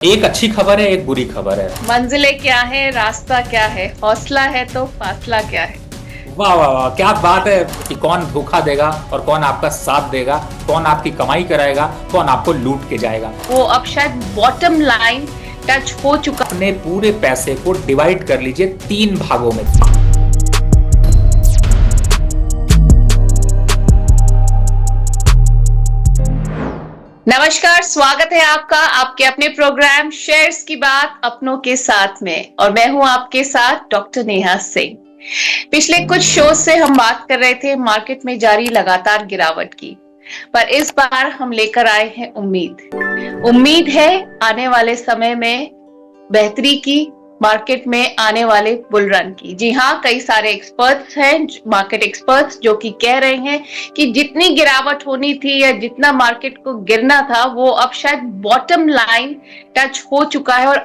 एक अच्छी खबर है, एक बुरी खबर है। मंजिलें क्या है, रास्ता क्या है, हौसला है तो फासला क्या है। वाह वाह वाह, क्या बात है कि कौन धोखा देगा और कौन आपका साथ देगा, कौन आपकी कमाई कराएगा, कौन आपको लूट के जाएगा। वो अब शायद बॉटम लाइन टच हो चुका। अपने पूरे पैसे को डिवाइड कर लीजिए 3 भागों में। नमस्कार, स्वागत है आपका आपके अपने प्रोग्राम शेयर्स की बात अपनों के साथ में, और मैं हूं आपके साथ डॉक्टर नेहा सिंह। पिछले कुछ शो से हम बात कर रहे थे मार्केट में जारी लगातार गिरावट की, पर इस बार हम लेकर आए हैं उम्मीद है आने वाले समय में बेहतरी की, मार्केट में आने वाले बुल रन की। जी हाँ, कई सारे एक्सपर्ट्स हैं, मार्केट एक्सपर्ट्स, जो कि कह रहे हैं कि जितनी गिरावट होनी थी या जितना मार्केट को गिरना था वो अब शायद बॉटम लाइन टच हो चुका है, और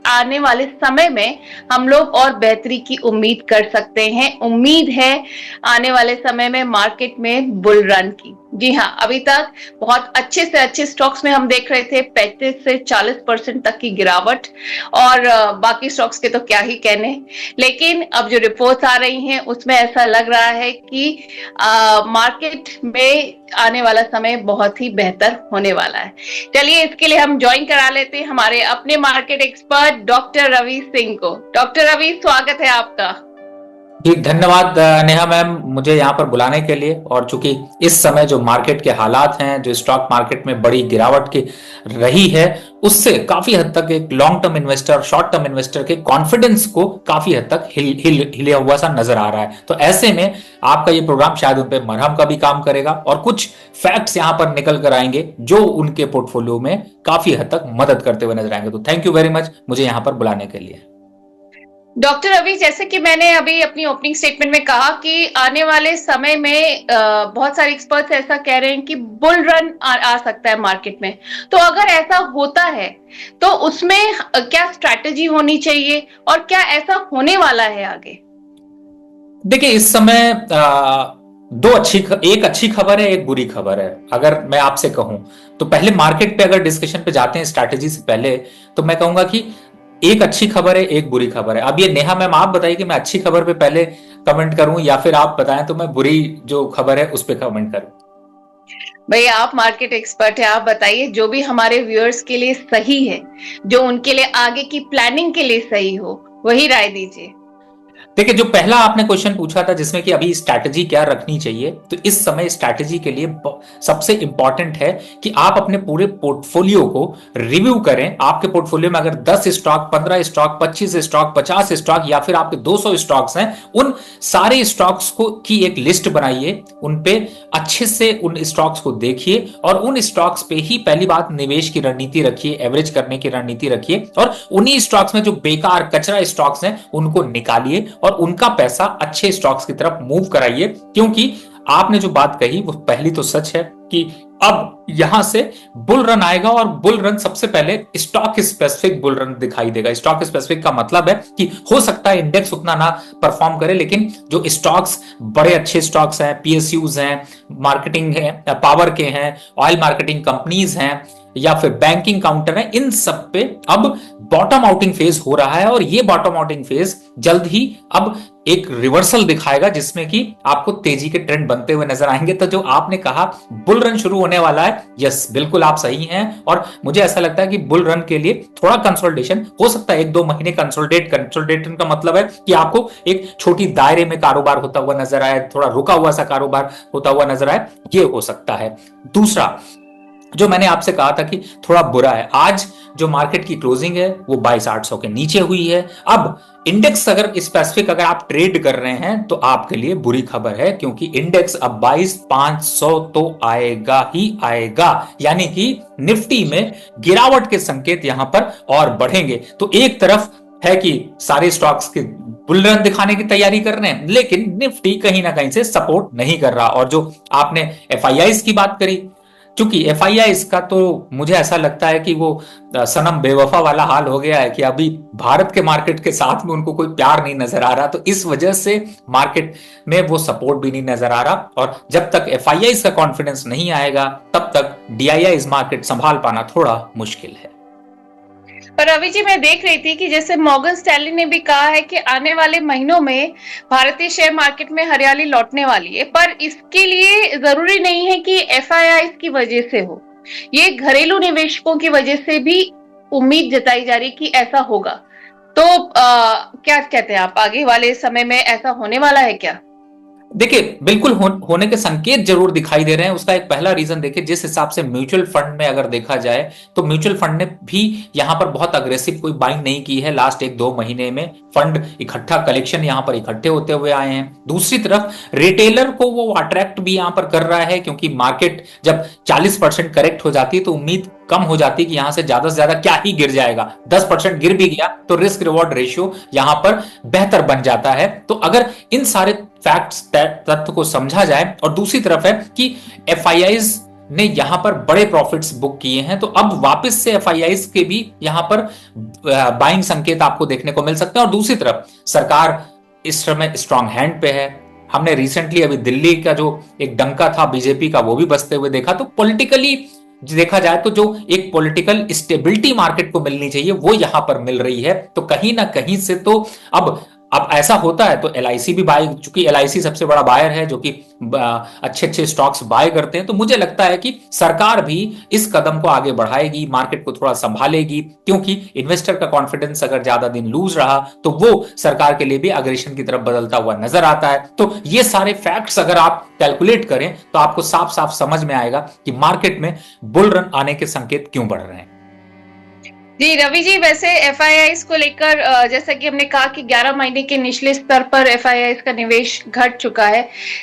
आने वाले समय में हम लोग और बेहतरी की उम्मीद कर सकते हैं। उम्मीद है आने वाले समय में मार्केट में बुल रन की। जी हाँ, अभी तक बहुत अच्छे से अच्छे स्टॉक्स में हम देख रहे थे 35 से 40% तक की गिरावट, और बाकी स्टॉक्स के तो क्या ही कहने। लेकिन अब जो रिपोर्ट्स आ रही हैं उसमें ऐसा लग रहा है कि मार्केट में आने वाला समय बहुत ही बेहतर होने वाला है। चलिए, इसके लिए हम ज्वाइन करा लेते हैं हमारे अपने market expert doctor Ravi Singh को। डॉक्टर रवि, स्वागत है आपका। जी धन्यवाद नेहा मैम, मुझे यहाँ पर बुलाने के लिए। और चूंकि इस समय जो मार्केट के हालात हैं, जो स्टॉक मार्केट में बड़ी गिरावट की रही है, उससे काफी हद तक एक long term investor, short term investor के कॉन्फिडेंस को काफी हद तक हिला हुआ सा नजर आ रहा है। तो ऐसे में आपका ये प्रोग्राम शायद उन पे मरहम का भी काम करेगा और कुछ फैक्ट्स यहाँ पर निकल कर आएंगे जो उनके पोर्टफोलियो में काफी हद तक मदद करते हुए नजर आएंगे। तो थैंक यू वेरी मच मुझे यहाँ पर बुलाने के लिए। डॉक्टर रवि, जैसे कि मैंने अभी अपनी ओपनिंग स्टेटमेंट में कहा कि आने वाले समय में बहुत सारे एक्सपर्ट्स ऐसा कह रहे हैं कि बुल रन आ सकता है मार्केट में। तो अगर ऐसा होता है तो उसमें क्या स्ट्रैटेजी होनी चाहिए, और क्या ऐसा होने वाला है आगे? देखिए, इस समय एक अच्छी खबर है, एक बुरी खबर है। अगर मैं आपसे कहूं तो पहले मार्केट पे अगर डिस्कशन पे जाते हैं स्ट्रैटेजी से पहले, तो मैं कहूंगा कि एक अच्छी खबर है, एक बुरी खबर है। अब ये नेहा मैम आप बताइए कि मैं अच्छी खबर पे पहले कमेंट करूं या फिर आप बताएं तो मैं बुरी जो खबर है उस पर कमेंट करूं। भैया, आप मार्केट एक्सपर्ट है, आप बताइए जो भी हमारे व्यूअर्स के लिए सही है, जो उनके लिए आगे की प्लानिंग के लिए सही हो, वही राय दीजिए। देखिए, जो पहला आपने क्वेश्चन पूछा था जिसमें कि अभी स्ट्रैटेजी क्या रखनी चाहिए, तो इस समय स्ट्रैटेजी के लिए सबसे इंपॉर्टेंट है कि आप अपने पूरे पोर्टफोलियो को रिव्यू करें। आपके पोर्टफोलियो में अगर 10 स्टॉक, 15 स्टॉक, 25 स्टॉक, 50 स्टॉक या फिर आपके 200 स्टॉक्स हैं, उन सारे स्टॉक्स को की एक लिस्ट बनाइए, उन पे अच्छे से उन स्टॉक्स को देखिए और उन स्टॉक्स पे ही पहली बात निवेश की रणनीति रखिए, एवरेज करने की रणनीति रखिए, और उन्हीं स्टॉक्स में जो बेकार कचरा स्टॉक्स हैं उनको निकालिए और उनका पैसा अच्छे स्टॉक्स की तरफ मूव कराइए। क्योंकि आपने जो बात कही वो पहली तो सच है कि अब यहां से बुल रन आएगा, और बुल रन सबसे पहले स्टॉक स्पेसिफिक बुल रन दिखाई देगा। स्टॉक स्पेसिफिक का मतलब है कि हो सकता है इंडेक्स उतना ना परफॉर्म करे, लेकिन जो स्टॉक्स बड़े अच्छे स्टॉक्स हैं, पीएसयूज हैं, मार्केटिंग है, पावर के हैं, ऑयल मार्केटिंग कंपनीज हैं या फिर बैंकिंग काउंटर है, इन सब पे अब बॉटम आउटिंग फेज हो रहा है। और ये बॉटम आउटिंग फेज जल्द ही अब एक रिवर्सल दिखाएगा जिसमें कि आपको तेजी के ट्रेंड बनते हुए नजर आएंगे। तो जो आपने कहा बुल रन शुरू होने वाला है, यस बिल्कुल आप सही हैं। और मुझे ऐसा लगता है कि बुल रन के लिए थोड़ा कंसोलिडेशन हो सकता है, 1-2 महीने कंसोलिडेशन का मतलब है कि आपको एक छोटी दायरे में कारोबार होता हुआ नजर आए, थोड़ा रुका हुआ सा कारोबार होता हुआ नजर आए, ये हो सकता है। दूसरा जो मैंने आपसे कहा था कि थोड़ा बुरा है, आज जो मार्केट की क्लोजिंग है वो 22,800 के नीचे हुई है। अब इंडेक्स अगर स्पेसिफिक अगर आप ट्रेड कर रहे हैं तो आपके लिए बुरी खबर है, क्योंकि इंडेक्स अब 22,500 तो आएगा ही आएगा, यानी कि निफ्टी में गिरावट के संकेत यहां पर और बढ़ेंगे। तो एक तरफ है कि सारे स्टॉक्स के बुल रन दिखाने की तैयारी कर रहे हैं, लेकिन निफ्टी कहीं ना कहीं से सपोर्ट नहीं कर रहा। और जो आपने एफआईआईज की बात करी, चूंकि एफआईआई इसका तो मुझे ऐसा लगता है कि वो सनम बेवफा वाला हाल हो गया है कि अभी भारत के मार्केट के साथ में उनको कोई प्यार नहीं नजर आ रहा, तो इस वजह से मार्केट में वो सपोर्ट भी नहीं नजर आ रहा। और जब तक एफआईआई का कॉन्फिडेंस नहीं आएगा तब तक डीआईआई मार्केट संभाल पाना थोड़ा मुश्किल है। पर रवि जी, मैं देख रही थी कि जैसे मॉर्गन स्टैनली ने भी कहा है कि आने वाले महीनों में भारतीय शेयर मार्केट में हरियाली लौटने वाली है, पर इसके लिए जरूरी नहीं है कि एफआईआई की वजह से हो, ये घरेलू निवेशकों की वजह से भी उम्मीद जताई जा रही कि ऐसा होगा। तो क्या कहते हैं आप, आगे वाले समय में ऐसा होने वाला है क्या? देखिए, बिल्कुल होने के संकेत जरूर दिखाई दे रहे हैं। उसका एक पहला रीजन देखिए, जिस हिसाब से म्यूचुअल फंड में अगर देखा जाए तो म्यूचुअल फंड ने भी यहां पर बहुत अग्रेसिव कोई बाइंग नहीं की है लास्ट 1-2 महीने में। फंड इकट्ठा, कलेक्शन यहां पर इकट्ठे होते हुए आए हैं। दूसरी तरफ रिटेलर को वो अट्रैक्ट भी यहां पर कर रहा है, क्योंकि मार्केट जब 40% करेक्ट हो जाती है तो उम्मीद कम हो जाती है कि यहां से ज्यादा क्या ही गिर जाएगा। 10% गिर भी गया तो रिस्क रिवॉर्ड रेशियो यहां पर बेहतर बन जाता है। तो अगर इन सारे फैक्ट्स, तथ्य को समझा जाए, और दूसरी तरफ है कि एफआईआईज ने यहां पर बड़े प्रॉफिट्स बुक किए हैं, तो अब वापस से एफआईआईज के भी यहां पर बाइंग संकेत आपको देखने को मिल सकते हैं। और दूसरी तरफ सरकार इस समय स्ट्रांग हैंड पे है। हमने रिसेंटली अभी दिल्ली का जो एक डंका था बीजेपी का, वो भी बसते हुए देखा। तो पॉलिटिकली देखा जाए तो जो एक पॉलिटिकल स्टेबिलिटी मार्केट को मिलनी चाहिए वो यहां पर मिल रही है। तो कहीं ना कहीं से तो अब ऐसा होता है तो एलआईसी भी बाय, चूंकि एलआईसी सबसे बड़ा बायर है जो कि अच्छे अच्छे स्टॉक्स बाय करते हैं, तो मुझे लगता है कि सरकार भी इस कदम को आगे बढ़ाएगी, मार्केट को थोड़ा संभालेगी, क्योंकि इन्वेस्टर का कॉन्फिडेंस अगर ज्यादा दिन लूज रहा तो वो सरकार के लिए भी अग्रेशन की तरफ बदलता हुआ नजर आता है। तो ये सारे फैक्ट्स अगर आप कैलकुलेट करें तो आपको साफ साफ समझ में आएगा कि मार्केट में बुल रन आने के संकेत क्यों बढ़ रहे हैं। जी रवि जी, वैसे एफआईआई को लेकर जैसा कि हमने कहा कि 11 महीने के निचले स्तर पर एफआईआई का निवेश घट चुका है,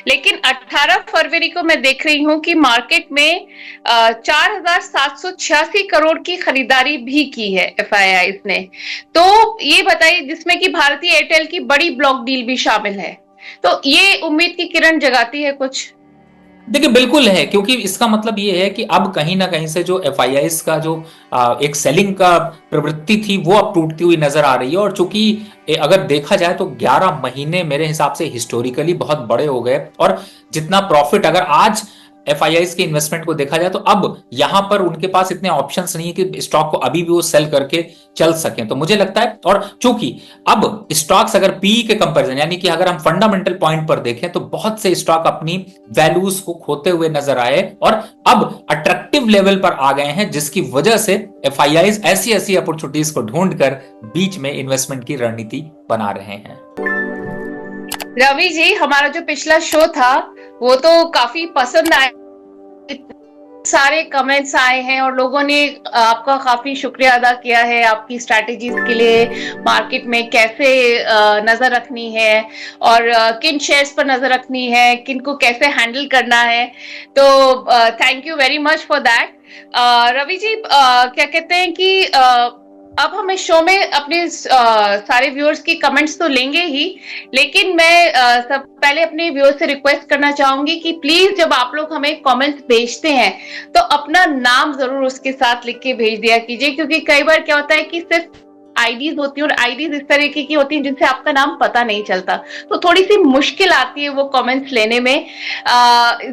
लेकिन 18 फरवरी को मैं देख रही हूं कि मार्केट में 4,786 करोड़ की खरीदारी भी की है एफआईआई ने। तो ये बताइए, जिसमें कि भारतीय एयरटेल की बड़ी ब्लॉक डील भी शामिल है, तो ये उम्मीद की किरण जगाती है कुछ? देखिए, बिल्कुल है, क्योंकि इसका मतलब ये है कि अब कहीं ना कहीं से जो एफआईआईज का जो एक सेलिंग का प्रवृत्ति थी वो अब टूटती हुई नजर आ रही है। और चूंकि अगर देखा जाए तो 11 महीने मेरे हिसाब से हिस्टोरिकली बहुत बड़े हो गए, और जितना प्रॉफिट अगर आज एफआईआईज के इन्वेस्टमेंट को देखा जाए तो अब यहां पर उनके पास इतने ऑप्शंस नहीं है कि स्टॉक को अभी भी वो सेल करके चल सकें। तो मुझे लगता है, और चूंकि अब स्टॉक्स अगर पी के कंपैरिजन, यानी कि अगर हम फंडामेंटल पॉइंट पर देखें तो बहुत से स्टॉक अपनी वैल्यूज को खोते हुए नजर आए और अब अट्रैक्टिव लेवल पर आ गए हैं, जिसकी वजह से एफआईआईज ऐसी ऐसी अपॉर्चुनिटीज को ढूंढकर बीच में इन्वेस्टमेंट की रणनीति बना रहे हैं। रवि जी, हमारा जो पिछला शो था वो तो काफी पसंद आया, सारे कमेंट्स आए हैं और लोगों ने आपका काफी शुक्रिया अदा किया है आपकी स्ट्रैटेजीज के लिए, मार्केट में कैसे नजर रखनी है और किन शेयर्स पर नजर रखनी है, किन को कैसे हैंडल करना है। तो thank you very much for that. Ravi ji, क्या कहते हैं कि अब हम इस शो में अपने सारे व्यूअर्स की कमेंट्स तो लेंगे ही, लेकिन मैं सब पहले अपने व्यूअर्स से रिक्वेस्ट करना चाहूंगी कि प्लीज जब आप लोग हमें कमेंट्स भेजते हैं तो अपना नाम जरूर उसके साथ लिख के भेज दिया कीजिए, क्योंकि कई बार क्या होता है कि सिर्फ आईडीज होती है और आईडीज इस तरीके की होती हैं जिनसे आपका नाम पता नहीं चलता, तो थोड़ी सी मुश्किल आती है वो कमेंट्स लेने में,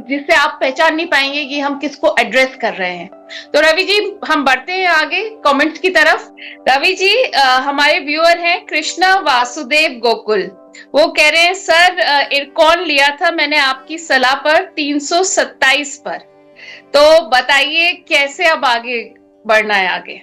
जिससे आप पहचान नहीं पाएंगे कि हम किसको एड्रेस कर रहे हैं। तो रवि जी, हम बढ़ते हैं आगे कमेंट्स की तरफ। रवि जी, हमारे व्यूअर हैं कृष्णा वासुदेव गोकुल, वो कह रहे हैं सर इरकॉन लिया था मैंने आपकी सलाह पर 327 पर, तो बताइए कैसे अब आगे बढ़ना है आगे?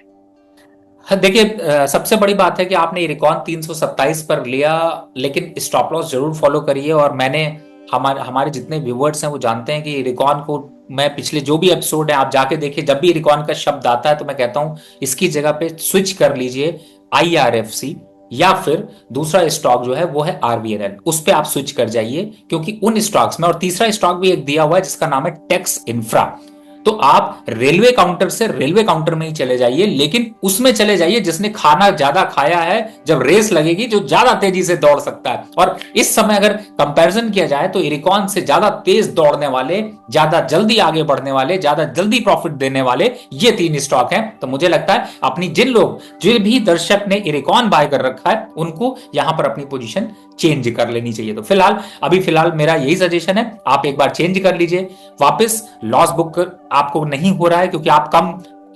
देखिए, सबसे बड़ी बात है कि आपने इरकॉन 327 पर लिया, लेकिन स्टॉप लॉस जरूर फॉलो करिए। और मैंने हमारे जितने व्यूवर्स हैं वो जानते हैं कि इरकॉन को मैं पिछले जो भी एपिसोड है आप जाके देखिए, जब भी इरकॉन का शब्द आता है तो मैं कहता हूं इसकी जगह पे स्विच कर लीजिए IRFC, या फिर दूसरा स्टॉक जो है वो है RVNL, उस पर आप स्विच कर जाइए, क्योंकि उन स्टॉक्स में, और तीसरा स्टॉक भी एक दिया हुआ है जिसका नाम है टेक्स इंफ्रा, तो आप रेलवे काउंटर से रेलवे काउंटर में ही चले जाइए, लेकिन उसमें चले जाइए जिसने खाना ज्यादा खाया है, जब रेस लगेगी जो ज्यादा तेजी से दौड़ सकता है। और इस समय अगर कंपैरिजन किया जाए तो इरकॉन से ज्यादा तेज दौड़ने वाले, ज्यादा जल्दी आगे बढ़ने वाले, ज्यादा जल्दी प्रॉफिट देने वाले ये 3 स्टॉक हैं। तो मुझे लगता है अपनी जो भी दर्शक ने इरकॉन बाय कर रखा है उनको यहां पर अपनी पोजीशन चेंज कर लेनी चाहिए। तो फिलहाल मेरा यही सजेशन है, आप एक बार चेंज कर लीजिए वापस। लॉस बुक आपको नहीं हो रहा है क्योंकि आप कम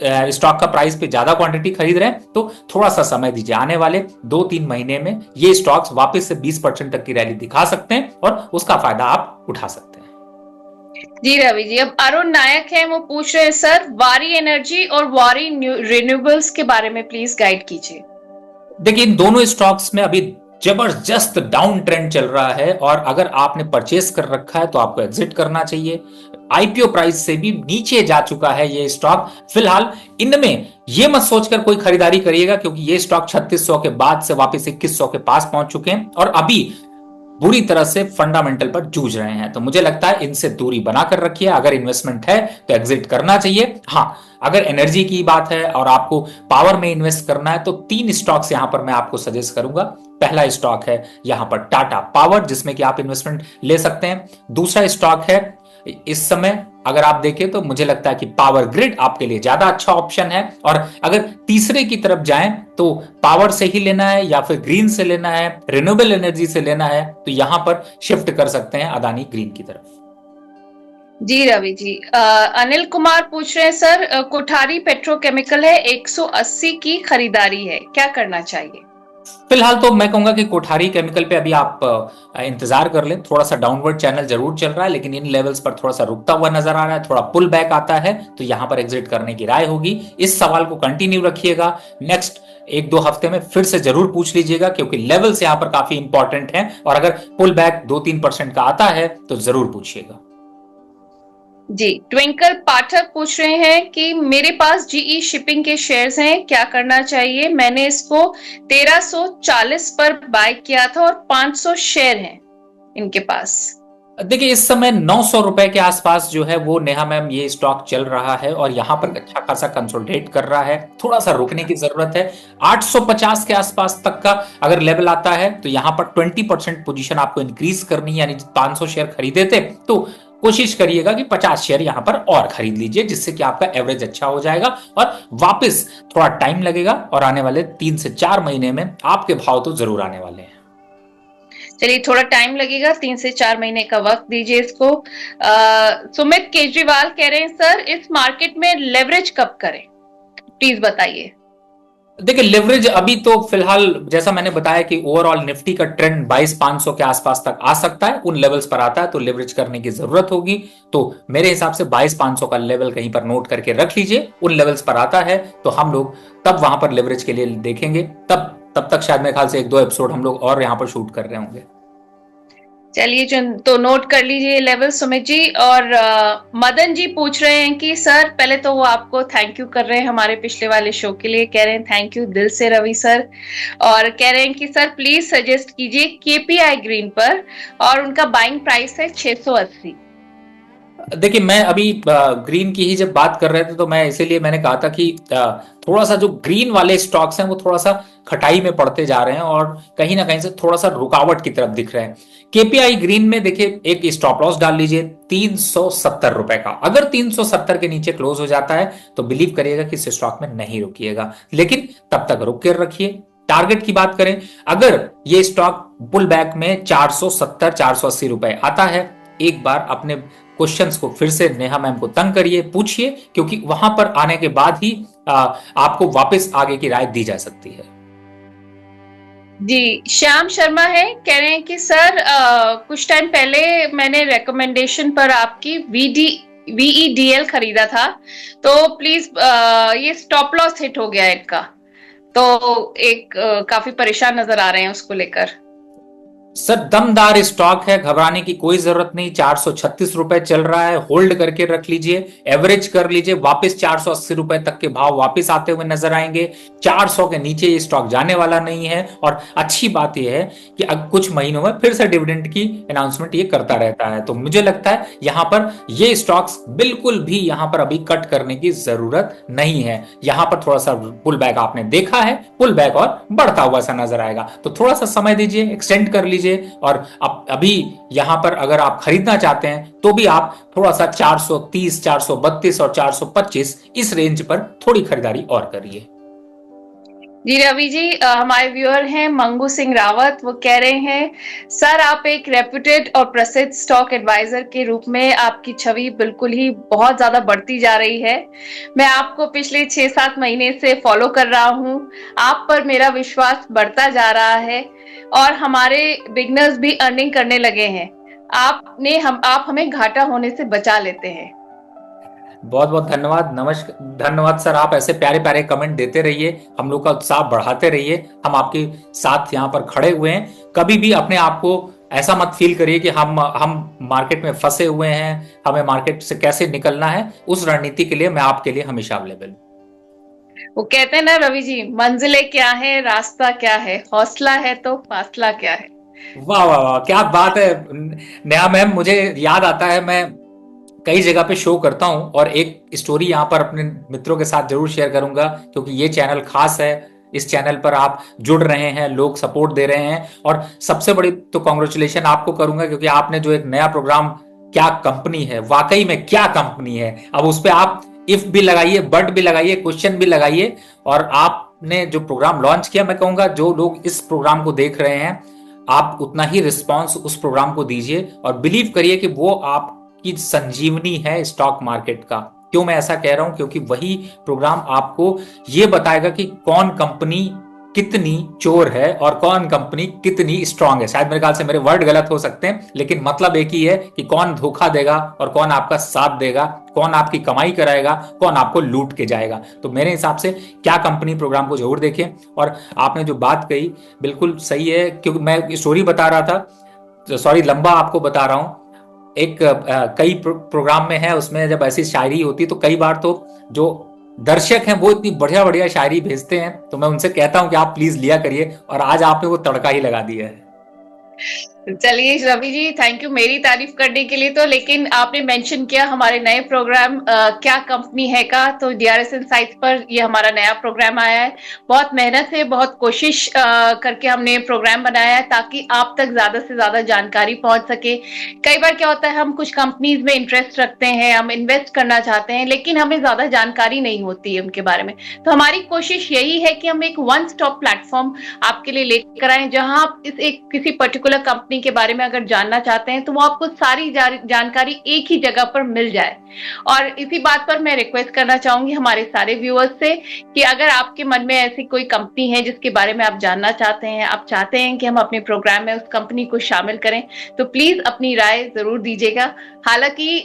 स्टॉक का प्राइस पे ज्यादा क्वांटिटी खरीद रहे हैं तो थोड़ा सा समय दीजिए, आने वाले 2-3 महीने में ये स्टॉक्स वापस से 20% तक की रैली दिखा सकते हैं और उसका फायदा आप उठा सकते हैं। जी रवि जी, अब अरुण नायक है, वो पूछ रहे हैं सर वारी एनर्जी और वारी रिन्यूएबल्स के बारे में प्लीज गाइड कीजिए। देखिए इन दोनों स्टॉक्स में अभी जबरदस्त डाउन ट्रेंड चल रहा है और अगर आपने परचेस कर रखा है तो आपको एग्जिट करना चाहिए। आईपीओ प्राइस से भी नीचे जा चुका है ये स्टॉक। फिलहाल इनमें ये मत सोचकर कोई खरीदारी करिएगा क्योंकि ये स्टॉक 3600 के बाद से वापस 2100 के पास पहुंच चुके हैं और अभी बुरी तरह से फंडामेंटल पर जूझ रहे हैं। तो मुझे लगता है इनसे दूरी बनाकर रखिए। अगर इन्वेस्टमेंट है तो एग्जिट करना चाहिए। हाँ, अगर एनर्जी की बात है और आपको पावर में इन्वेस्ट करना है तो 3 स्टॉक्स यहां पर मैं आपको सजेस्ट करूंगा। पहला स्टॉक है यहां पर टाटा पावर, जिसमें कि आप इन्वेस्टमेंट ले सकते हैं। दूसरा स्टॉक है इस समय अगर आप देखें तो मुझे लगता है कि पावर ग्रिड आपके लिए ज्यादा अच्छा ऑप्शन है। और अगर तीसरे की तरफ जाएं तो पावर से ही लेना है या फिर ग्रीन से लेना है, रिन्यूएबल एनर्जी से लेना है तो यहां पर शिफ्ट कर सकते हैं अदानी ग्रीन की तरफ। जी रवि जी, अनिल कुमार पूछ रहे हैं सर कोठारी पेट्रोकेमिकल है, 180 की खरीदारी है, क्या करना चाहिए? फिलहाल तो मैं कहूंगा कि कोठारी केमिकल पे अभी आप इंतजार कर लें। थोड़ा सा डाउनवर्ड चैनल जरूर चल रहा है लेकिन इन लेवल्स पर थोड़ा सा रुकता हुआ नजर आ रहा है, थोड़ा पुल बैक आता है तो यहां पर एग्जिट करने की राय होगी। इस सवाल को कंटिन्यू रखिएगा, नेक्स्ट 1-2 हफ्ते में फिर से जरूर पूछ लीजिएगा क्योंकि लेवल्स यहां पर काफी इंपॉर्टेंट हैं और अगर पुल बैक 2-3% का आता है तो जरूर पूछिएगा। जी, ट्विंकल पाठक पूछ रहे हैं कि मेरे पास जीई शिपिंग के शेयर्स हैं, क्या करना चाहिए? मैंने इसको 1340 पर बाय किया था और 500 शेयर हैं इनके पास। देखिए इस समय 900 रुपए के आसपास जो है वो नेहा मैम ये स्टॉक चल रहा है और यहां पर अच्छा खासा कंसोलिडेट कर रहा है। थोड़ा सा रुकने की जरूरत है। 850 के आसपास तक का अगर लेवल आता है तो यहां पर 20% पोजीशन आपको इंक्रीज करनी है, यानी 500 शेयर खरीदे थे तो कोशिश करिएगा कि 50 शेयर यहां पर और खरीद लीजिए जिससे कि आपका एवरेज अच्छा हो जाएगा और वापस थोड़ा टाइम लगेगा और आने वाले 3 से 4 महीने में आपके भाव तो जरूर आने वाले हैं। चलिए, थोड़ा टाइम लगेगा, 3 से 4 महीने का वक्त दीजिए इसको। सुमित केजरीवाल कह रहे हैं सर इस मार्केट में लेवरेज कब करें, प्लीज बताइए। देखिए लेवरेज अभी तो फिलहाल जैसा मैंने बताया कि ओवरऑल निफ्टी का ट्रेंड 22,500 के आसपास तक आ सकता है, उन लेवल्स पर आता है तो लेवरेज करने की जरूरत होगी। तो मेरे हिसाब से 22,500 का लेवल कहीं पर नोट करके रख लीजिए। उन लेवल्स पर आता है तो हम लोग तब वहां पर लेवरेज के लिए देखेंगे। तब तक शायद मेरे ख्याल से 1-2 एपिसोड हम लोग और यहाँ पर शूट कर रहे होंगे। चलिए, तो नोट कर लीजिए लेवल सुमित जी। और मदन जी पूछ रहे हैं कि सर पहले तो वो आपको थैंक यू कर रहे हैं हमारे पिछले वाले शो के लिए, कह रहे हैं थैंक यू दिल से रवि सर, और कह रहे हैं कि सर प्लीज सजेस्ट कीजिए केपीआई ग्रीन पर, और उनका बाइंग प्राइस है 680। देखिए मैं अभी ग्रीन की ही जब बात कर रहे थे तो मैं इसीलिए मैंने कहा था कि थोड़ा सा जो ग्रीन वाले स्टॉक्स हैं वो थोड़ा सा खटाई में पड़ते जा रहे हैं और कहीं ना कहीं से थोड़ा सा रुकावट की तरफ दिख रहे हैं। केपीआई ग्रीन में देखिए एक स्टॉप लॉस डाल लीजिए 370 रुपए का। अगर 370 के नीचे क्लोज हो जाता है तो बिलीव करिएगा कि इस स्टॉक में नहीं रुकिएगा, लेकिन तब तक रुक कर रखिए। टारगेट की बात करें, अगर ये स्टॉक पुल बैक में 470-480 रुपए आता है, एक बार अपने क्वेश्चंस को फिर से नेहा मैम को तंग करिए, पूछिए, क्योंकि वहां पर आने के बाद ही आपको वापस आगे की राय दी जा सकती है। जी, श्याम शर्मा है, कह रहे हैं कि सर कुछ टाइम पहले मैंने रिकमेंडेशन पर आपकी VEDL खरीदा था तो प्लीज ये स्टॉप लॉस हिट हो गया इनका, तो एक काफी परेशान नजर आ रहे हैं उसको लेकर। सर दमदार स्टॉक है, घबराने की कोई जरूरत नहीं। 436 रुपए चल रहा है, होल्ड करके रख लीजिए, एवरेज कर लीजिए, वापस 480 रुपए तक के भाव वापस आते हुए नजर आएंगे। 400 के नीचे ये स्टॉक जाने वाला नहीं है और अच्छी बात यह है कि अब कुछ महीनों में फिर से डिविडेंड की अनाउंसमेंट ये करता रहता है, तो मुझे लगता है यहां पर ये स्टॉक्स बिल्कुल भी यहां पर अभी कट करने की जरूरत नहीं है। यहां पर थोड़ा सा पुल बैक आपने देखा है, पुल बैक और बढ़ता हुआ सा नजर आएगा, तो थोड़ा सा समय दीजिए, एक्सटेंड कर लीजिए। और अभी यहां पर अगर आप खरीदना चाहते हैं तो भी आप थोड़ा सा 430, 432 और 425 इस रेंज पर थोड़ी खरीदारी और करिए। जी रवि जी, हमारे व्यूअर हैं मंगू सिंह रावत। वो कह रहे हैं सर, आप एक रेप्यूटेड और प्रसिद्ध स्टॉक एडवाइजर के रूप में आपकी छवि बिल्कुल ही बहुत ज्यादा बढ़ती जा रही है। मैं आपको पिछले 6-7 महीने से फॉलो कर रहा हूँ। आप पर मेरा विश्वास बढ़ता जा रहा है और हमारे बिगनर्स भी अर्निंग करने लगे हैं। आप हमें घाटा होने से बचा लेते हैं। बहुत बहुत धन्यवाद। नमस्कार, धन्यवाद सर। आप ऐसे प्यारे प्यारे कमेंट देते रहिए, हम लोग का उत्साह बढ़ाते रहिए। हम आपके साथ यहाँ पर खड़े हुए हैं। कभी भी अपने आप को ऐसा मत फील करिए कि हम मार्केट में फंसे हुए हैं, हमें मार्केट से कैसे निकलना है। उस रणनीति के लिए मैं आपके लिए हमेशा अवेलेबल हूँ। वो कहते हैं ना रवि जी, मंजिलें क्या है, रास्ता क्या है, हौसला है तो फासला क्या है। वाह वाह वाह, क्या बात है नेहा मैम। मुझे याद आता है, मैं कई जगह पे शो करता हूं और एक स्टोरी यहाँ पर अपने मित्रों के साथ जरूर शेयर करूंगा, क्योंकि ये चैनल खास है। इस चैनल पर आप जुड़ रहे हैं, लोग सपोर्ट दे रहे हैं, और सबसे बड़ी तो कॉन्ग्रेचुलेशन आपको करूंगा, क्योंकि आपने जो एक नया प्रोग्राम, क्या कंपनी है, वाकई में क्या कंपनी है। अब उस पर आप इफ भी लगाइए, बट भी लगाइए, क्वेश्चन भी लगाइए, और आपने जो प्रोग्राम लॉन्च किया, मैं कहूंगा जो लोग इस प्रोग्राम को देख रहे हैं, आप उतना ही रिस्पॉन्स उस प्रोग्राम को दीजिए और बिलीव करिए कि वो आपकी संजीवनी है स्टॉक मार्केट का। क्यों मैं ऐसा कह रहा हूं? क्योंकि वही प्रोग्राम आपको ये बताएगा कि कौन कंपनी कितनी चोर है और कौन कंपनी कितनी स्ट्रांग है। शायद मेरे ख्याल से मेरे वर्ड गलत हो सकते हैं, लेकिन मतलब एक ही है कि कौन धोखा देगा और कौन आपका साथ देगा, कौन आपकी कमाई कराएगा, कौन आपको लूट के जाएगा। तो मेरे हिसाब से क्या कंपनी प्रोग्राम को जरूर देखें। और आपने जो बात कही बिल्कुल सही है, क्योंकि मैं स्टोरी बता रहा था, सॉरी लंबा आपको बता रहा हूं। एक कई प्रोग्राम में है, उसमें जब ऐसी शायरी होती तो कई बार तो जो दर्शक हैं वो इतनी बढ़िया बढ़िया शायरी भेजते हैं, तो मैं उनसे कहता हूं कि आप प्लीज लिया करिए, और आज आपने वो तड़का ही लगा दिया है। चलिए रवि जी, थैंक यू मेरी तारीफ करने के लिए। तो लेकिन आपने मेंशन किया हमारे नए प्रोग्राम क्या कंपनी है का, तो डीआरएस इनसाइट्स पर ये हमारा नया प्रोग्राम आया है। बहुत मेहनत से, बहुत कोशिश करके हमने प्रोग्राम बनाया है ताकि आप तक ज्यादा से ज्यादा जानकारी पहुंच सके। कई बार क्या होता है, हम कुछ कंपनीज में इंटरेस्ट रखते हैं, हम इन्वेस्ट करना चाहते हैं, लेकिन हमें ज्यादा जानकारी नहीं होती है उनके बारे में। तो हमारी कोशिश यही है कि हम एक वन स्टॉप प्लेटफॉर्म आपके लिए लेकर आए, जहां आप किसी पर्टिकुलर कंपनी के बारे में अगर जानना चाहते हैं तो वो आपको सारी जानकारी एक ही जगह पर मिल जाए। और इसी बात पर मैं रिक्वेस्ट करना चाहूंगी हमारे सारे व्यूअर्स से कि अगर आपके मन में ऐसी कोई कंपनी है जिसके बारे में आप जानना चाहते हैं, आप चाहते हैं कि हम अपने प्रोग्राम में उस कंपनी को शामिल करें, तो प्लीज अपनी राय जरूर दीजिएगा। हालांकि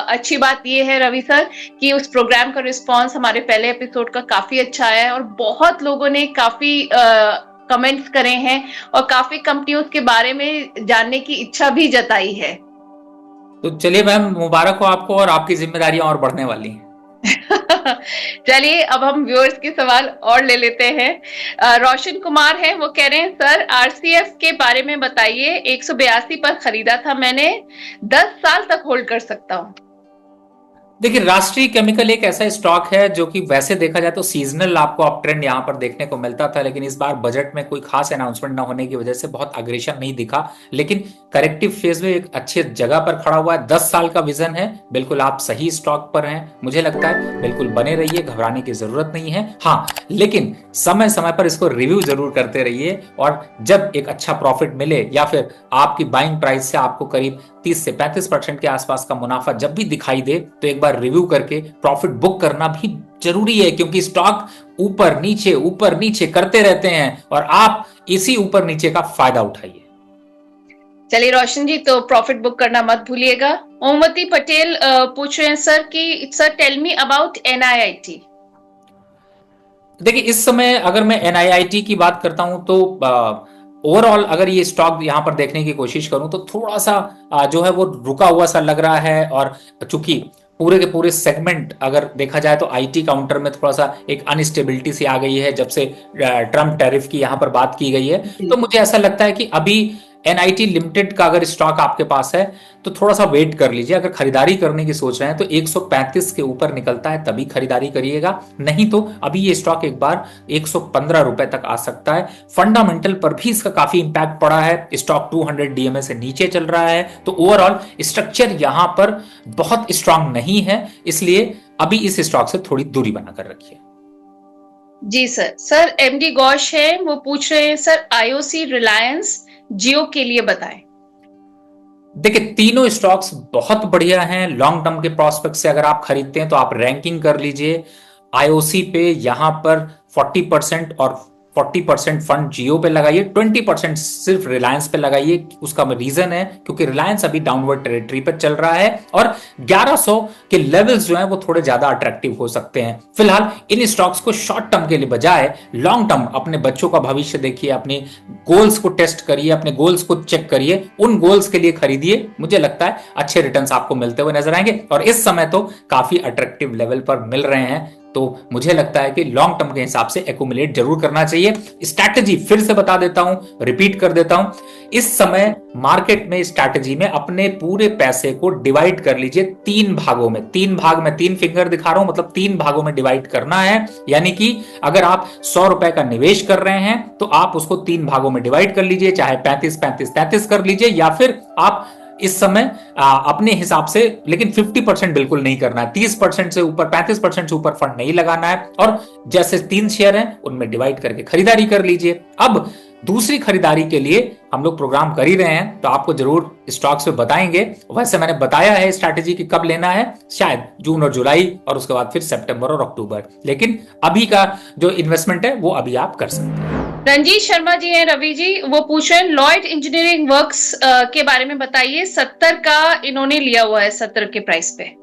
अच्छी बात यह है रवि सर कि उस प्रोग्राम का रिस्पॉन्स हमारे पहले एपिसोड का काफी अच्छा है और बहुत लोगों ने काफी कमेंट्स करे हैं और काफी कंपनियों के बारे में जानने की इच्छा भी जताई है। तो चलिए मैम, मुबारक हो आपको, और आपकी जिम्मेदारियां और बढ़ने वाली हैं। चलिए अब हम व्यूअर्स के सवाल और ले लेते हैं। रोशन कुमार है, वो कह रहे हैं सर आरसीएफ के बारे में बताइए, 182 पर खरीदा था मैंने, 10 साल तक होल्ड कर सकता हूँ। देखिए, राष्ट्रीय केमिकल एक ऐसा स्टॉक है जो कि वैसे देखा जाए तो सीजनल आपको अप ट्रेंड यहाँ पर देखने को मिलता था, लेकिन इस बार बजट में कोई खास अनाउंसमेंट ना होने की वजह से बहुत अग्रेशन नहीं दिखा, लेकिन करेक्टिव फेज में एक अच्छे जगह पर खड़ा हुआ है। 10 साल का विजन है, बिल्कुल आप सही स्टॉक पर हैं मुझे लगता है। बिल्कुल बने रहिए, घबराने की जरूरत नहीं है। हाँ, लेकिन समय समय पर इसको रिव्यू जरूर करते रहिए, और जब एक अच्छा प्रॉफिट मिले या फिर आपकी बाइंग प्राइस से आपको करीब 30 से 35% के आसपास का मुनाफा जब भी दिखाई दे, तो एक बार रिव्यू करके प्रॉफिट बुक करना भी जरूरी है, क्योंकि स्टॉक ऊपर नीचे करते रहते हैं और आप इसी ऊपर नीचे का फायदा उठाइए। चलिए रोशन जी, तो प्रॉफिट बुक करना मत भूलिएगा। ओमवती पटेल पूछ रहे हैं सर कि sir tell me about NIIT. देखिए, इस समय अगर मैं एनआईआईटी की बात करता हूं तो ओवरऑल अगर ये स्टॉक यहां पर देखने की कोशिश करूं तो थोड़ा सा जो है वो रुका हुआ सा लग रहा है, और चूंकि पूरे के पूरे सेगमेंट अगर देखा जाए तो आईटी काउंटर में थोड़ा सा एक अनस्टेबिलिटी सी आ गई है जब से ट्रम्प टैरिफ की यहां पर बात की गई है। तो मुझे ऐसा लगता है कि अभी एनआईटी लिमिटेड का अगर स्टॉक आपके पास है तो थोड़ा सा वेट कर लीजिए। अगर खरीदारी करने की सोच रहे हैं तो 135 के ऊपर निकलता है तभी खरीदारी करिएगा, नहीं तो अभी ये स्टॉक एक बार 115 रुपए तक आ सकता है। फंडामेंटल पर भी इसका काफी इंपैक्ट पड़ा है, स्टॉक 200 डीएमए से नीचे चल रहा है, तो ओवरऑल स्ट्रक्चर यहां पर बहुत स्ट्रांग नहीं है, इसलिए अभी इस स्टॉक से थोड़ी दूरी बनाकर रखिए। जी सर एमडी गौश है, वो पूछ रहे हैं सर आईओसी, रिलायंस, जियो के लिए बताएं। देखिए तीनों स्टॉक्स बहुत बढ़िया हैं लॉन्ग टर्म के प्रोस्पेक्ट से। अगर आप खरीदते हैं तो आप रैंकिंग कर लीजिए आईओसी पे, यहां पर 40% और 40% फंड जियो पे लगाइए, 20% सिर्फ रिलायंस पे लगाइए। उसका रीजन है क्योंकि रिलायंस अभी डाउनवर्ड टेरिटरी पर चल रहा है और 1100 के लेवल्स जो हैं वो थोड़े ज्यादा अट्रैक्टिव हो सकते हैं। फिलहाल इन स्टॉक्स को शॉर्ट टर्म के लिए बजाय लॉन्ग टर्म अपने बच्चों का भविष्य देखिए, अपने गोल्स को टेस्ट करिए, अपने गोल्स को चेक करिए, उन गोल्स के लिए खरीदिए। मुझे लगता है अच्छे रिटर्न्स आपको मिलते हुए नजर आएंगे और इस समय तो काफी अट्रैक्टिव लेवल पर मिल रहे हैं। तो मुझे लगता है कि लॉन्ग टर्म के हिसाब से एक्यूमुलेट जरूर करना चाहिए। स्ट्रैटेजी फिर से बता देता हूं, रिपीट कर देता हूं, इस समय मार्केट में स्ट्रैटेजी में अपने पूरे पैसे को डिवाइड कर लीजिए 3 भागों में। 3 भाग में 3 फिंगर दिखा रहा हूं, मतलब 3 भागों में डिवाइड करना है। यानी कि अगर आप 100 रुपए का निवेश कर रहे हैं तो आप उसको 3 भागों में डिवाइड कर लीजिए, चाहे 35 35 33 कर लीजिए, या फिर आप इस समय अपने हिसाब से, लेकिन 50% बिल्कुल नहीं करना है। 30% से ऊपर, 35% से ऊपर फंड नहीं लगाना है और जैसे 3 शेयर हैं उनमें डिवाइड करके खरीदारी कर लीजिए। अब दूसरी खरीदारी के लिए हम लोग प्रोग्राम कर ही रहे हैं तो आपको जरूर स्टॉक्स पे बताएंगे। वैसे मैंने बताया है स्ट्रैटेजी की कब लेना है, शायद जून और जुलाई और उसके बाद फिर सितंबर और अक्टूबर, लेकिन अभी का जो इन्वेस्टमेंट है वो अभी आप कर सकते हैं। रंजीत शर्मा जी हैं, रवि जी, वो पूछ रहे हैं लॉयड इंजीनियरिंग वर्क्स के बारे में बताइए। 70 का इन्होंने लिया हुआ है, 70 के प्राइस पे।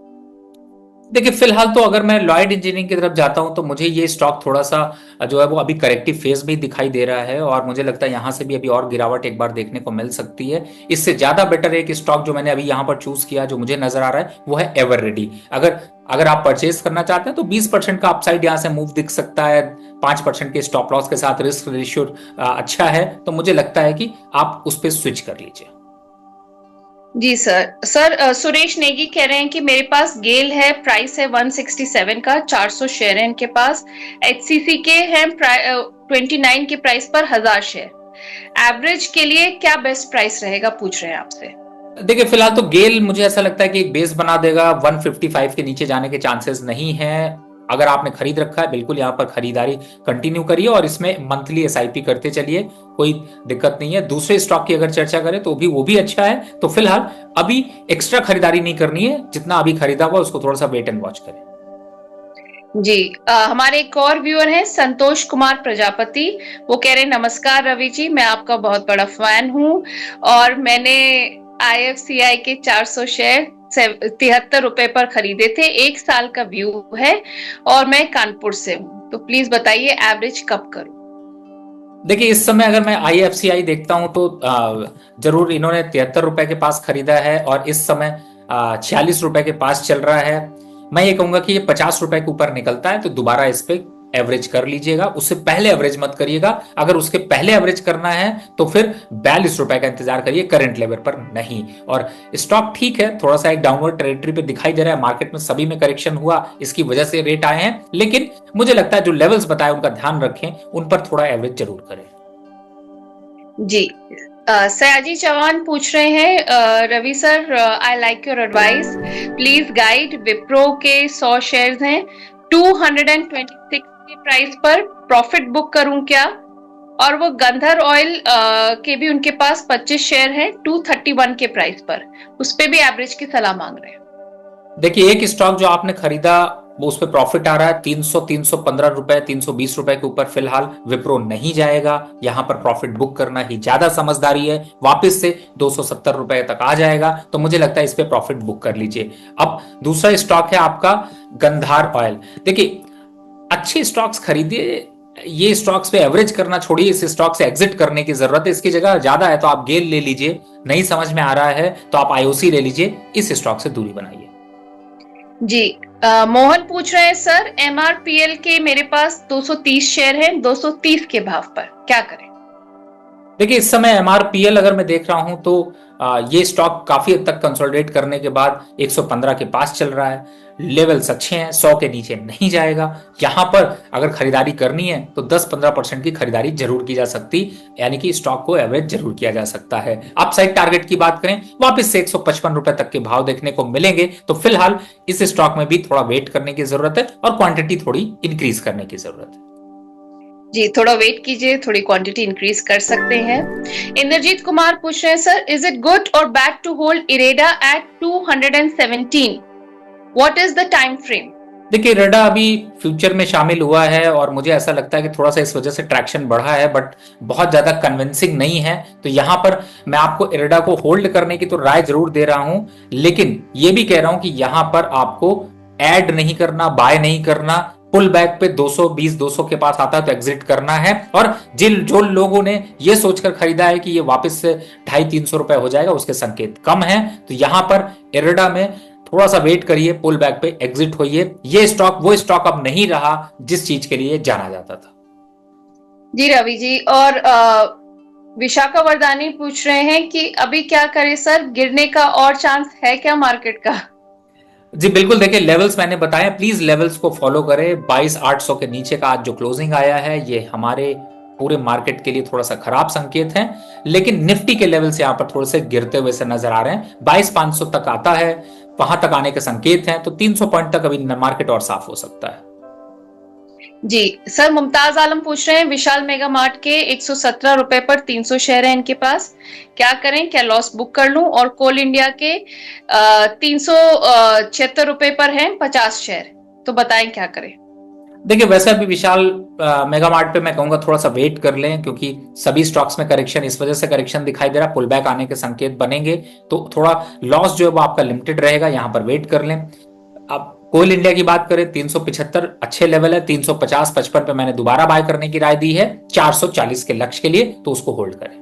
देखिए फिलहाल तो अगर मैं लॉयड इंजीनियरिंग की तरफ जाता हूं तो मुझे ये स्टॉक थोड़ा सा जो है वो अभी करेक्टिव फेज में दिखाई दे रहा है और मुझे लगता है यहां से भी अभी और गिरावट एक बार देखने को मिल सकती है। इससे ज्यादा बेटर एक स्टॉक जो मैंने अभी यहां पर चूज किया, जो मुझे नजर आ रहा है, वो है एवर रेडी। अगर अगर आप परचेज करना चाहते हैं तो 20% का अपसाइड यहां से मूव दिख सकता है। 5% के स्टॉप लॉस के साथ रिस्क रेशियो अच्छा है, तो मुझे लगता है कि आप उस पर स्विच कर लीजिए। जी सर सुरेश नेगी कह रहे हैं कि मेरे पास गेल है, प्राइस है 167 का, 400 शेयर है इनके पास। एचसीसी के हैं 29 के प्राइस पर 1000 शेयर। एवरेज के लिए क्या बेस्ट प्राइस रहेगा, पूछ रहे हैं आपसे। देखिए फिलहाल तो गेल मुझे ऐसा लगता है कि एक बेस बना देगा। 155 के नीचे जाने के चांसेस नहीं है। अगर आपने खरीद रखा है बिल्कुल यहाँ पर खरीदारी कंटिन्यू करिए और इसमें मंथली एसआईपी करते चलिए, कोई दिक्कत नहीं है। दूसरे स्टॉक की अगर चर्चा करें तो भी वो भी अच्छा है। तो फिलहाल अभी एक्स्ट्रा खरीदारी नहीं करनी है, जितना अभी खरीदा हुआ उसको थोड़ा सा वेट एंड वॉच करें। जी हमारे एक और व्यूअर हैं संतोष कुमार प्रजापति, वो कह रहे हैं नमस्कार रवि जी, मैं आपका बहुत बड़ा फैन हूँ और मैंने आईएफसीआई के 400 शेयर 73 रुपए पर खरीदे थे। 1 साल का व्यू है और मैं कानपुर से हूँ, तो प्लीज बताइए एवरेज कब करूँ। देखिए इस समय अगर मैं आईएफसीआई देखता हूं तो जरूर इन्होंने 73 रुपए के पास खरीदा है और इस समय 46 रुपए के पास चल रहा है। मैं ये कहूंगा कि ये 50 रुपए के ऊपर निकलता है तो दोबारा इस पे एवरेज कर लीजिएगा, उससे पहले एवरेज मत करिएगा। अगर उसके पहले एवरेज करना है तो फिर 42 रुपए का इंतजार करिए, करंट लेवल पर नहीं। और स्टॉक ठीक है, थोड़ा सा एक डाउनवर्ड टेरिटरी पे दिखाई दे रहा है, मार्केट में सभी में करेक्शन हुआ, इसकी वजह से रेट आए हैं, लेकिन मुझे लगता है जो लेवल्स बताए उनका ध्यान रखें, उन पर थोड़ा एवरेज जरूर करें। जी सयाजी चौहान पूछ रहे हैं Ravi sir, I like your advice, please guide. Wipro के 100 शेयर्स हैं, 226 के प्राइस पर प्रॉफिट बुक करूं क्या? और वो गंधर ऑयल के भी उनके पास 25 शेयर हैं 231 के प्राइस पर, उस पे भी एवरेज की सलाह मांग रहे हैं। देखिए एक स्टॉक जो आपने खरीदा वो उस पर प्रॉफिट आ रहा है 315 रुपए, 320 रुपए के ऊपर फिलहाल विप्रो नहीं जाएगा। यहां पर प्रॉफिट बुक करना ही ज्यादा समझदारी है, वापस से 270 रुपए तक आ जाएगा तो मुझे लगता है इस पे प्रॉफिट बुक कर लीजिए। अब दूसरा स्टॉक है आपका गंधार ऑयल। देखिए अच्छे स्टॉक्स खरीदिए, ये स्टॉक्स पे एवरेज करना छोड़िए, इस स्टॉक से एग्जिट करने की जरूरत है। इसकी जगह ज्यादा है तो आप गेल ले लीजिए, नहीं समझ में आ रहा है तो आप आईओसी ले लीजिए, इस स्टॉक से दूरी बनाइए। जी मोहन पूछ रहे हैं सर, एमआरपीएल के मेरे पास 230 शेयर हैं 230 के भाव पर, क्या करें? देखिए इस समय एमआरपीएल अगर मैं देख रहा हूं तो ये स्टॉक काफी हद तक कंसोलिडेट करने के बाद 115 के पास चल रहा है, लेवल्स अच्छे हैं, 100 के नीचे नहीं जाएगा। यहां पर अगर खरीदारी करनी है तो 10-15% की खरीदारी जरूर की जा सकती, यानी कि स्टॉक को एवरेज जरूर किया जा सकता है। अपसाइड टारगेट की बात करें, वापस से 155 रुपए तक के भाव देखने को मिलेंगे, तो फिलहाल इस स्टॉक में भी थोड़ा वेट करने की जरूरत है और क्वांटिटी थोड़ी इंक्रीज करने की जरूरत है। जी, थोड़ा वेट कीजिए, थोड़ी क्वांटिटी इंक्रीज कर सकते हैं। इंद्रजीत कुमार पूछ रहे हैं, सर इज इट गुड और bad to hold IREDA at 217? What is the time frame? देखिए इरेडा अभी फ्यूचर में शामिल हुआ है और मुझे ऐसा लगता है कि थोड़ा सा इस वजह से ट्रैक्शन बढ़ा है, बट बहुत ज्यादा कन्विंसिंग नहीं है। तो यहां पर मैं आपको इरेडा को होल्ड करने की तो राय जरूर दे रहा हूं, लेकिन ये भी कह रहा हूं कि यहां पर आपको ऐड नहीं करना, बाय नहीं करना। पुल बैक पे 220 200 के पास आता है तो एग्जिट करना है। और जिन जो लोगों ने ये सोचकर खरीदा है कि ये वापस से 250-300 रुपए हो जाएगा, उसके संकेत कम है। तो यहां पर इरेडा में थोड़ा सा वेट करिए, पुल बैक पे एग्जिट होइए। ये स्टॉक वो स्टॉक अब नहीं रहा जिस चीज के लिए जाना जाता था। जी रवि जी, और विशाखा वरदानी पूछ रहे हैं कि अभी क्या करें सर, गिरने का और चांस है क्या मार्केट का? जी बिल्कुल, देखिए लेवल्स मैंने बताया, प्लीज लेवल्स को फॉलो करें। 22,800 के नीचे का आज जो क्लोजिंग आया है, ये हमारे पूरे मार्केट के लिए थोड़ा सा खराब संकेत है। लेकिन निफ्टी के लेवल्स यहां पर थोड़े से गिरते हुए से नजर आ रहे हैं। 22,500 तक आता है, वहां तक आने के संकेत हैं, तो 300 पॉइंट तक अभी मार्केट और साफ हो सकता है। जी सर, मुमताज आलम पूछ रहे हैं, विशाल मेगा मार्ट के 117 रुपए पर 300 शेयर है इनके पास, क्या करें, क्या लॉस बुक कर लूं? और कोल इंडिया के 376 रुपए पर है 50 शेयर, तो बताएं क्या करें? देखिए वैसे अभी विशाल मेगा मार्ट पे मैं कहूंगा थोड़ा सा वेट कर लें, क्योंकि सभी स्टॉक्स में करेक्शन, इस वजह से करेक्शन दिखाई दे रहा, पुल बैक आने के संकेत बनेंगे, तो थोड़ा लॉस जो है वो आपका लिमिटेड रहेगा, यहां पर वेट कर लें। अब कोल इंडिया की बात करें, 375 अच्छे लेवल है, 350-55 पे मैंने दोबारा बाय करने की राय दी है, 440 के लक्ष्य के लिए, तो उसको होल्ड करें।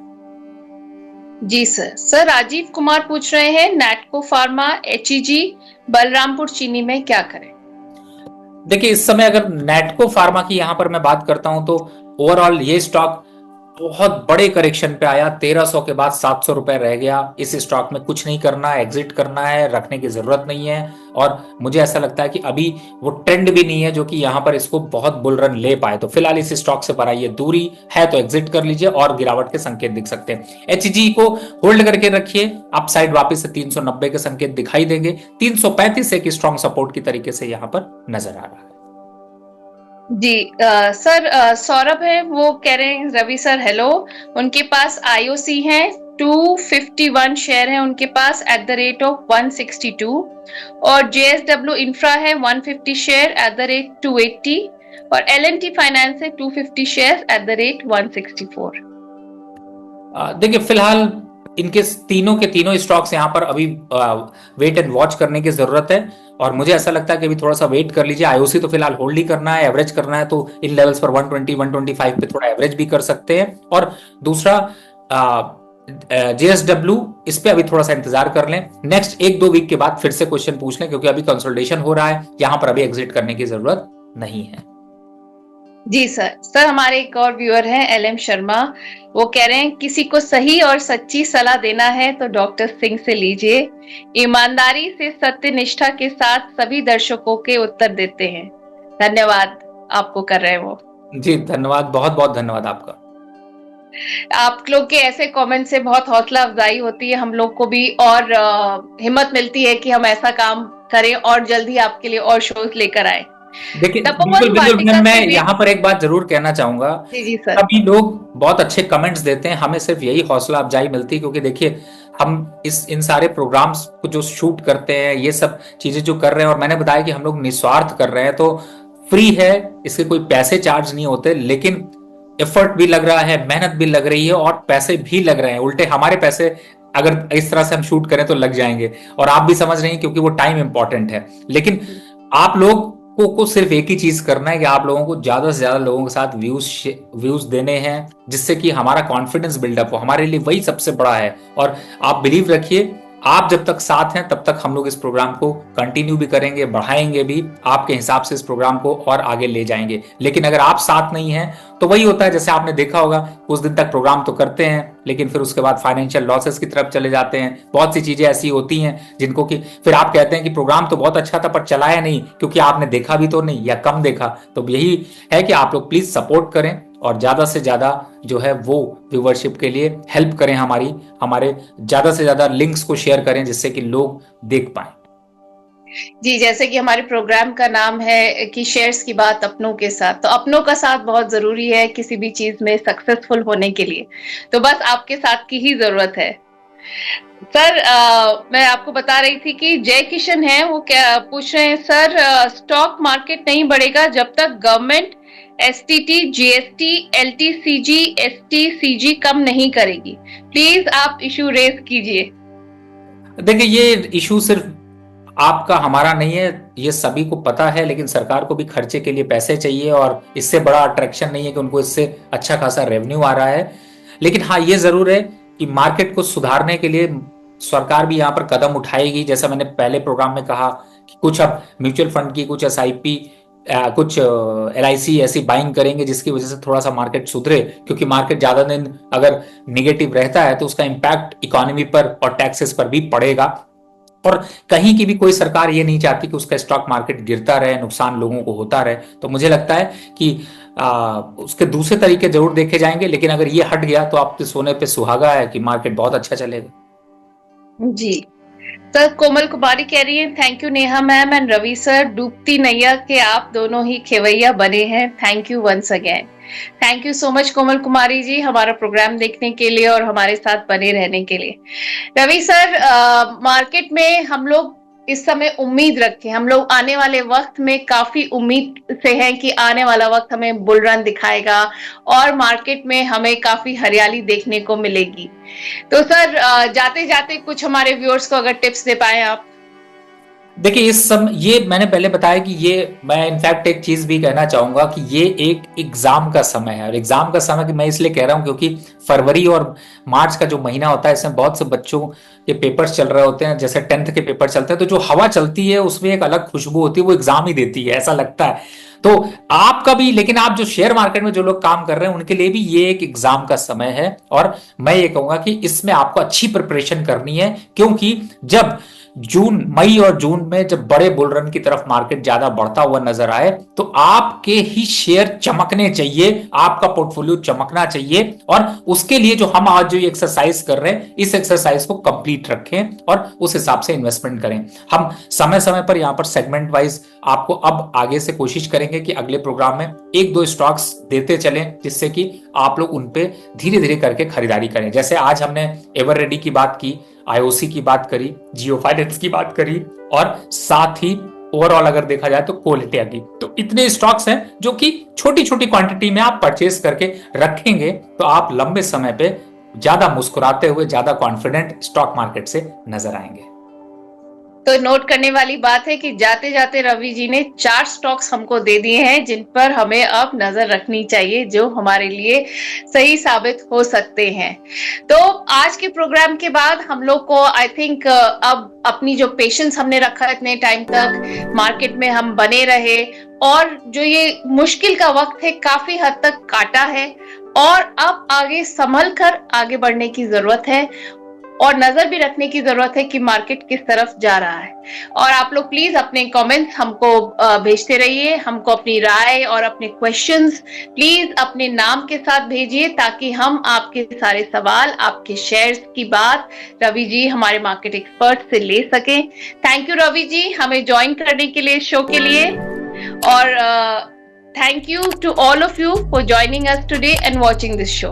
जी सर राजीव कुमार पूछ रहे हैं, नैटको फार्मा, एचईजी, बलरामपुर चीनी में क्या करें? देखिए इस समय अगर नैटको फार्मा की यहां पर मैं बात करता हूं, तो ओवरऑल ये स्टॉक बहुत बड़े करेक्शन पे आया, 1300 के बाद 700 रुपए रह गया। इस स्टॉक में कुछ नहीं करना, एग्जिट करना है, रखने की जरूरत नहीं है। और मुझे ऐसा लगता है कि अभी वो ट्रेंड भी नहीं है जो कि यहां पर इसको बहुत बुल रन ले पाए। तो फिलहाल इस स्टॉक से बढ़ाइए दूरी, है तो एग्जिट कर लीजिए, और गिरावट के संकेत दिख सकते हैं। एचजी को होल्ड करके रखिए, अपसाइड वापस से 390 के संकेत दिखाई देंगे। 335 एक स्ट्रॉन्ग सपोर्ट की तरीके से यहां पर नजर आ रहा है। जी सर, सौरभ है, वो कह रहे हैं, रवि सर हेलो, उनके पास आईओसी है, 251 शेयर है उनके पास एट द रेट ऑफ 162, और जेएसडब्ल्यू इंफ्रा है 150 शेयर एट द रेट 280, और एलएनटी फाइनेंस है 250 शेयर एट द रेट 164। देखिए फिलहाल इनके तीनों के तीनों स्टॉक्स यहां पर अभी वेट एंड वॉच करने की जरूरत है, और मुझे ऐसा लगता है कि अभी थोड़ा सा वेट कर लीजिए। आईओसी तो फिलहाल होल्ड ही करना है, एवरेज करना है, तो इन लेवल्स पर 120 125 पे थोड़ा एवरेज भी कर सकते हैं। और दूसरा जेएसडब्ल्यू, इस पे अभी थोड़ा सा इंतजार कर लें, नेक्स्ट 1-2 वीक के बाद फिर से क्वेश्चन पूछ लें, क्योंकि अभी कंसोलिडेशन हो रहा है, यहां पर अभी एग्जिट करने की जरूरत नहीं है। जी सर हमारे एक और व्यूअर हैं एलएम शर्मा, वो कह रहे हैं, किसी को सही और सच्ची सलाह देना है तो डॉक्टर सिंह से लीजिए, ईमानदारी से सत्य निष्ठा के साथ सभी दर्शकों के उत्तर देते हैं। धन्यवाद आपको कर रहे हैं वो। जी धन्यवाद, बहुत बहुत धन्यवाद आपका। आप लोग के ऐसे कमेंट से बहुत हौसला अफजाई होती है, हम लोग को भी और हिम्मत मिलती है कि हम ऐसा काम करें और जल्दी आपके लिए और शोज लेकर आए। देखिए बिल्कुल मैं यहाँ पर एक बात जरूर कहना चाहूंगा, जी सर, अभी लोग बहुत अच्छे कमेंट्स देते हैं, हमें सिर्फ यही हौसला अफजाई मिलती है, क्योंकि देखिए हम इन सारे प्रोग्राम्स को जो शूट करते हैं, ये सब चीजें जो कर रहे हैं, और मैंने बताया कि हम लोग निस्वार्थ कर रहे हैं, तो फ्री है, इसके कोई पैसे चार्ज नहीं होते, लेकिन एफर्ट भी लग रहा है, मेहनत भी लग रही है, और पैसे भी लग रहे हैं। उल्टे हमारे पैसे अगर इस तरह से हम शूट करें तो लग जाएंगे, और आप भी समझ रहे हैं, क्योंकि वो टाइम इंपॉर्टेंट है। लेकिन आप लोग को सिर्फ एक ही चीज करना है कि आप लोगों को ज्यादा से ज्यादा लोगों के साथ व्यूज देने हैं, जिससे कि हमारा कॉन्फिडेंस बिल्डअप हो, हमारे लिए वही सबसे बड़ा है। और आप बिलीव रखिए, आप जब तक साथ हैं तब तक हम लोग इस प्रोग्राम को कंटिन्यू भी करेंगे, बढ़ाएंगे भी, आपके हिसाब से इस प्रोग्राम को और आगे ले जाएंगे। लेकिन अगर आप साथ नहीं हैं तो वही होता है, जैसे आपने देखा होगा, कुछ दिन तक प्रोग्राम तो करते हैं, लेकिन फिर उसके बाद फाइनेंशियल लॉसेस की तरफ चले जाते हैं। बहुत सी चीजें ऐसी होती हैं जिनको कि फिर आप कहते हैं कि प्रोग्राम तो बहुत अच्छा था पर चलाया नहीं, क्योंकि आपने देखा भी तो नहीं या कम देखा। तो यही है कि आप लोग प्लीज सपोर्ट करें, और ज्यादा से ज्यादा जो है वो व्यूवरशिप के लिए हेल्प करें, हमारे ज्यादा से ज्यादा लिंक्स को शेयर करें, जिससे कि लोग देख पाए। जी, जैसे कि हमारे प्रोग्राम का नाम है कि शेयर्स की बात अपनों के साथ, तो अपनों का साथ बहुत ज़रूरी है किसी भी चीज़ में सक्सेसफुल होने के लिए। तो बस आपके साथ की ही ज़रूरत है। सर, मैं आपको बता रही थी कि जय किशन है, वो क्या पूछ रहे हैं, सर स्टॉक मार्केट नहीं बढ़ेगा जब तक government STT, GST, LTCG, STCG कम नहीं करेगी। प्लीज आप इशू रेज कीजिए। देखिए, ये इशू सिर्फ आपका हमारा नहीं है, ये सभी को पता है, लेकिन सरकार को भी खर्चे के लिए पैसे चाहिए और इससे बड़ा अट्रैक्शन नहीं है कि उनको इससे अच्छा खासा रेवेन्यू आ रहा है। लेकिन हाँ, ये जरूर है कि मार्केट को सुधारने के लिए सरकार भी यहाँ पर कदम उठाएगी। जैसा मैंने पहले प्रोग्राम में कहा कि कुछ अब म्यूचुअल फंड की, कुछ एसआईपी, कुछ एलआईसी ऐसी बाइंग करेंगे जिसकी वजह से थोड़ा सा मार्केट सुधरे, क्योंकि मार्केट ज्यादा दिन अगर निगेटिव रहता है तो उसका इंपैक्ट इकोनॉमी पर और टैक्सेस पर भी पड़ेगा। और कहीं की भी कोई सरकार ये नहीं चाहती कि उसका स्टॉक मार्केट गिरता रहे, नुकसान लोगों को होता रहे। तो मुझे लगता है कि उसके दूसरे तरीके जरूर देखे जाएंगे, लेकिन अगर ये हट गया तो आपके सोने पे सुहागा है कि मार्केट बहुत अच्छा चलेगा। जी सर, कोमल कुमारी कह रही है, thank you Neha ma'am and Ravi sir, डूबती नैया के आप दोनों ही खेवैया बने हैं। Thank you once again. Thank you so much Komal Kumari ji, हमारा प्रोग्राम देखने के लिए और हमारे साथ बने रहने के लिए। रवि सर, मार्केट में हम लोग इस समय उम्मीद रखें, हम लोग आने वाले वक्त में काफी उम्मीद से हैं कि आने वाला वक्त हमें बुल रन दिखाएगा और मार्केट में हमें काफी हरियाली देखने को मिलेगी। तो सर, जाते जाते कुछ हमारे व्यूअर्स को अगर टिप्स दे पाए आप। देखिए, इस समय ये मैंने पहले बताया कि ये मैं इनफैक्ट एक चीज भी कहना चाहूंगा कि ये एक एग्जाम का समय है। और एग्जाम का समय कि मैं इसलिए कह रहा हूं क्योंकि फरवरी और मार्च का जो महीना होता है, इसमें बहुत से बच्चों के पेपर्स चल रहे होते हैं। जैसे 10th के पेपर चलते हैं तो जो हवा चलती है उसमें एक अलग खुशबू होती है, वो एग्जाम ही देती है, ऐसा लगता है। तो आपका भी, लेकिन आप जो शेयर मार्केट में जो लोग काम कर रहे हैं उनके लिए भी ये एक एग्जाम का समय है। और मैं ये कहूंगा कि इसमें आपको अच्छी प्रिपरेशन करनी है, क्योंकि जब मई और जून में जब बड़े बुल रन की तरफ मार्केट ज्यादा बढ़ता हुआ नजर आए तो आपके ही शेयर चमकने चाहिए, आपका पोर्टफोलियो चमकना चाहिए। और उसके लिए जो हम आज जो एक्सरसाइज कर रहे हैं, इस एक्सरसाइज को कंप्लीट रखें और उस हिसाब से इन्वेस्टमेंट करें। हम समय समय पर यहां पर सेगमेंट वाइज आपको अब आगे से कोशिश करेंगे कि अगले प्रोग्राम में एक दो स्टॉक्स देते चलें, जिससे कि आप लोग उन पे धीरे धीरे करके खरीदारी करें। जैसे आज हमने एवर रेडी की बात की, आईओसी की बात करी, जियो फाइनेंस की बात करी, और साथ ही ओवरऑल अगर देखा जाए तो क्वालिटी की। तो इतने स्टॉक्स हैं जो कि छोटी छोटी क्वांटिटी में आप परचेज करके रखेंगे तो आप लंबे समय पे ज्यादा मुस्कुराते हुए, ज्यादा कॉन्फिडेंट स्टॉक मार्केट से नजर आएंगे। तो नोट करने वाली बात है कि जाते जाते रवि जी ने 4 स्टॉक्स हमको दे दिए हैं जिन पर हमें अब नजर रखनी चाहिए, जो हमारे लिए सही साबित हो सकते हैं। तो आज के प्रोग्राम के बाद हम लोग को आई थिंक अब अपनी जो पेशेंस हमने रखा इतने टाइम तक मार्केट में हम बने रहे, और जो ये मुश्किल का वक्त है काफी हद तक काटा है, और अब आगे संभल कर आगे बढ़ने की जरूरत है और नजर भी रखने की जरूरत है कि मार्केट किस तरफ जा रहा है। और आप लोग प्लीज अपने कमेंट्स हमको भेजते रहिए, हमको अपनी राय और अपने क्वेश्चंस प्लीज अपने नाम के साथ भेजिए, ताकि हम आपके सारे सवाल, आपके शेयर्स की बात रवि जी, हमारे मार्केट एक्सपर्ट से ले सकें। थैंक यू रवि जी हमें ज्वाइन करने के लिए शो के लिए, और thank you to all of you for joining us today and watching this show.